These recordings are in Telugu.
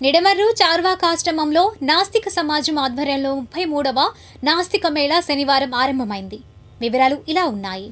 నిడమర్రు చార్వాకాశ్రమంలో నాస్తిక సమాజం ఆధ్వర్యంలో 33వ నాస్తిక మేళా శనివారం ఆరంభమైంది. వివరాలు ఇలా ఉన్నాయి.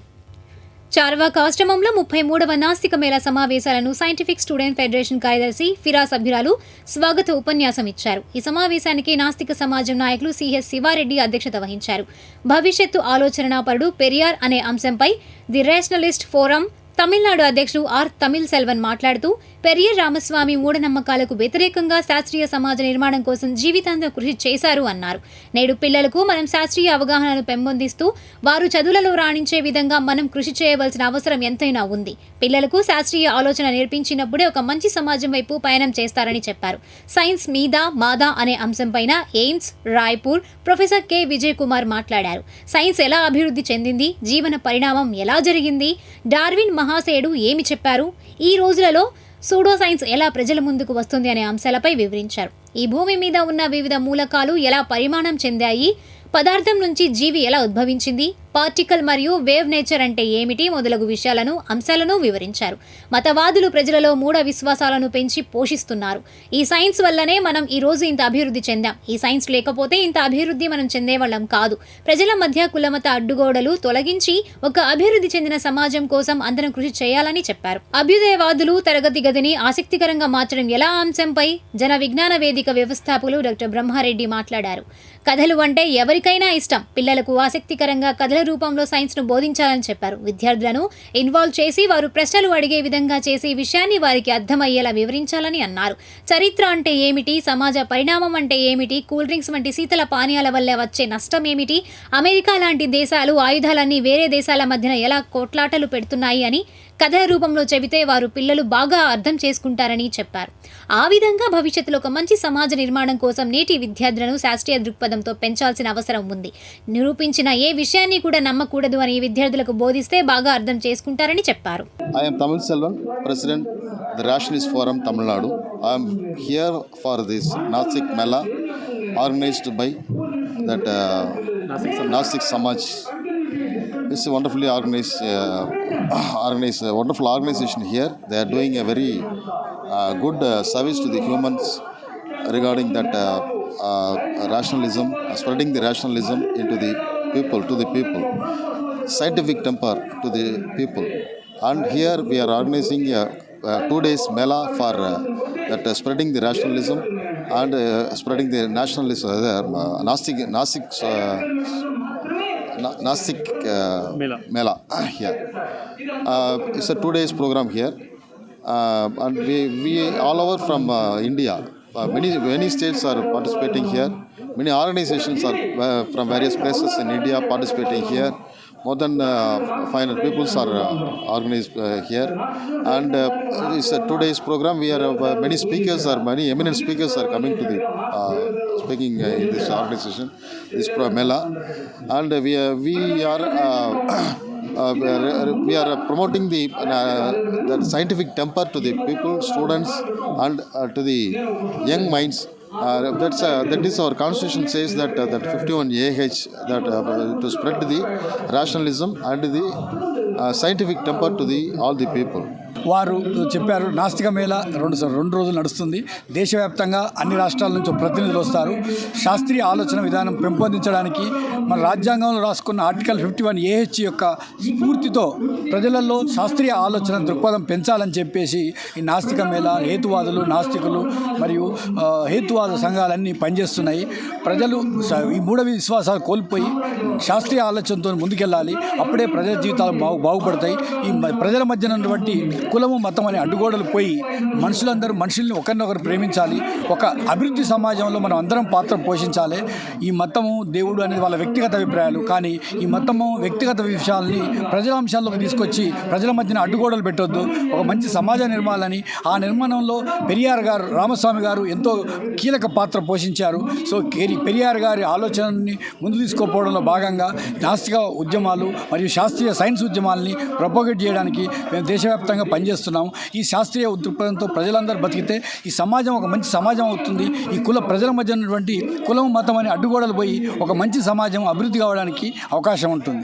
చార్వాకాశ్రమంలో 33వ నాస్తిక మేళా సమావేశాలను సైంటిఫిక్ స్టూడెంట్ ఫెడరేషన్ కార్యదర్శి ఫిరా సభ్యురాలు స్వాగత ఉపన్యాసం ఇచ్చారు. ఈ సమావేశానికి నాస్తిక సమాజం నాయకులు సిహెచ్ శివారెడ్డి అధ్యక్షత వహించారు. భవిష్యత్తు ఆలోచనాపరుడు పెరియార్ అనే అంశంపై ది రేషనలిస్ట్ ఫోరం తమిళనాడు అధ్యక్షుడు ఆర్ తమిళ్ సెల్వన్ మాట్లాడుతూ, పెరియార్ రామస్వామి మూఢనమ్మకాలకు వ్యతిరేకంగా శాస్త్రీయ సమాజ నిర్మాణం కోసం జీవితాంతం కృషి చేశారు అన్నారు. నేడు పిల్లలకు మనం శాస్త్రీయ అవగాహనను పెంపొందిస్తూ వారు చదువులలో రాణించే విధంగా మనం కృషి చేయవలసిన అవసరం ఎంతైనా ఉంది. పిల్లలకు శాస్త్రీయ ఆలోచన నేర్పించినప్పుడే ఒక మంచి సమాజం వైపు పయనం చేస్తారని చెప్పారు. సైన్స్ మీద మాదా అనే అంశంపైన AIIMS Raipur professor K Vijay Kumar మాట్లాడారు. సైన్స్ ఎలా అభివృద్ధి చెందింది, జీవన పరిణామం ఎలా జరిగింది, డార్విన్ మహాశయుడు ఏమి చెప్పారు, ఈ రోజులలో సూడో సైన్స్ ఎలా ప్రజల ముందుకు వస్తుంది అనే అంశాలపై వివరించారు. ఈ భూమి మీద ఉన్న వివిధ మూలకాలు ఎలా పరిమాణం చెందాయి, పదార్థం నుంచి జీవి ఎలా ఉద్భవించింది, పార్టికల్ మరియు వేవ్ నేచర్ అంటే ఏమిటి మొదలగు అంశాలను వివరించారు. మతవాదులు ప్రజలలో మూఢ విశ్వాసాలను పెంచి పోషిస్తున్నారు. ఈ సైన్స్ వల్లనే మనం ఈ రోజు ఇంత అభివృద్ధి చెందాం. ఈ సైన్స్ లేకపోతే ఇంత అభివృద్ధి మనం చెందేవాళ్ళం కాదు. ప్రజల మధ్య కులమత అడ్డుగోడలు తొలగించి ఒక అభివృద్ధి చెందిన సమాజం కోసం అందరం కృషి చేయాలని చెప్పారు. అభ్యుదయవాదులు తరగతి గదిని ఆసక్తికరంగా మార్చడం ఎలా అంశంపై జన విజ్ఞాన వేదిక వ్యవస్థాపకులు డాక్టర్ బ్రహ్మారెడ్డి మాట్లాడారు. కథలు అంటే ఎవరికైనా ఇష్టం. పిల్లలకు ఆసక్తికరంగా కథల రూపంలో సైన్స్ ను బోధించాలని చెప్పారు. విద్యార్థులను ఇన్వాల్వ్ చేసి వారు ప్రశ్నలు అడిగే విధంగా చేసి విషయాన్ని వారికి అర్థమయ్యేలా వివరించాలని అన్నారు. చరిత్ర అంటే ఏమిటి, సమాజ పరిణామం అంటే ఏమిటి, కూల్ డ్రింక్స్ వంటి శీతల పానీయాల వల్ల వచ్చే నష్టం ఏమిటి, అమెరికా లాంటి దేశాలు ఆయుధాలన్నీ వేరే దేశాల మధ్యన ఎలా కోట్లాటలు పెడుతున్నాయి అని కథల రూపంలో చెబితే వారు పిల్లలు బాగా అర్థం చేసుకుంటారని చెప్పారు. ఆ విధంగా భవిష్యత్తులో ఒక మంచి సమాజ నిర్మాణం కోసం నేటి విద్యార్థులను శాస్త్రీయ దృక్పథంతో పెంచాల్సిన అవసరం ఉంది. నిరూపించిన ఏ విషయాన్ని కూడా నమ్మకూడదు అని విద్యార్థులకు బోధిస్తే బాగా అర్థం చేసుకుంటారని చెప్పారు. I am Tamil Selvan, President of the Rationalist Forum, Tamil Nadu. I am here for this Nasik Mela organized by that Nasik Samaj. It's a wonderfully organized wonderful organization here. They are doing a very good service to the humans regarding that rationalism, spreading the rationalism into the people, scientific temper to the people. And here we are organizing a 2 days Mela for that spreading the rationalism and spreading the nationalism, Nasik Mela here. It's a 2 days program here, and we all over from India. Many states are participating here. Many organizations are from various places in India participating here. More than 500 people are organized here, and it's a 2 days program. We are many eminent speakers are coming to the speaking in this organization, this Mela, and we are promoting the scientific temper to the people, students, and to the young minds. That is our constitution says that 51AH that to spread the rationalism and the scientific temper to all the people. వారు చెప్పారు. నాస్తిక మేళ రెండు రోజులు నడుస్తుంది. దేశవ్యాప్తంగా అన్ని రాష్ట్రాల నుంచి ప్రతినిధులు వస్తారు. శాస్త్రీయ ఆలోచన విధానం పెంపొందించడానికి మన రాజ్యాంగంలో రాసుకున్న ఆర్టికల్ 51AH యొక్క స్ఫూర్తితో ప్రజలలో శాస్త్రీయ ఆలోచన దృక్పథం పెంచాలని చెప్పేసి ఈ నాస్తిక మేళ హేతువాదులు, నాస్తికులు మరియు హేతువాద సంఘాలన్నీ పనిచేస్తున్నాయి. ప్రజలు ఈ మూఢ విశ్వాసాలు కోల్పోయి శాస్త్రీయ ఆలోచనతో ముందుకెళ్ళాలి. అప్పుడే ప్రజల జీవితాలు బాగుపడతాయి. ఈ ప్రజల మధ్య ఉన్నటువంటి కులము మతం అనే అడ్డుగోడలు పోయి మనుషుల్ని ఒకరినొకరు ప్రేమించాలి. ఒక అభివృద్ధి సమాజంలో మనం అందరం పాత్ర పోషించాలి. ఈ మతము దేవుడు అనేది వాళ్ళ వ్యక్తిగత అభిప్రాయాలు, కానీ ఈ మతము వ్యక్తిగత విషయాలని ప్రజల అంశాల్లోకి తీసుకొచ్చి ప్రజల మధ్యన అడ్డుగోడలు పెట్టొద్దు. ఒక మంచి సమాజ నిర్మాణాలని ఆ నిర్మాణంలో పెరియార్ గారు రామస్వామి గారు ఎంతో కీలక పాత్ర పోషించారు. సో పెరియార్ గారి ఆలోచనని ముందు తీసుకోపోవడంలో భాగంగా నాస్తిక ఉద్యమాలు మరియు శాస్త్రీయ సైన్స్ ఉద్యమాలని ప్రపోగేట్ చేయడానికి మేము దేశవ్యాప్తంగా పనిచేస్తున్నాము. ఈ శాస్త్రీయ దృక్పథంతో ప్రజలందరూ బతికితే ఈ సమాజం ఒక మంచి సమాజం అవుతుంది. ఈ ప్రజల మధ్య ఉన్నటువంటి కులం మతం అనే అడ్డుగోడలు పోయి ఒక మంచి సమాజం అభివృద్ధి కావడానికి అవకాశం ఉంటుంది.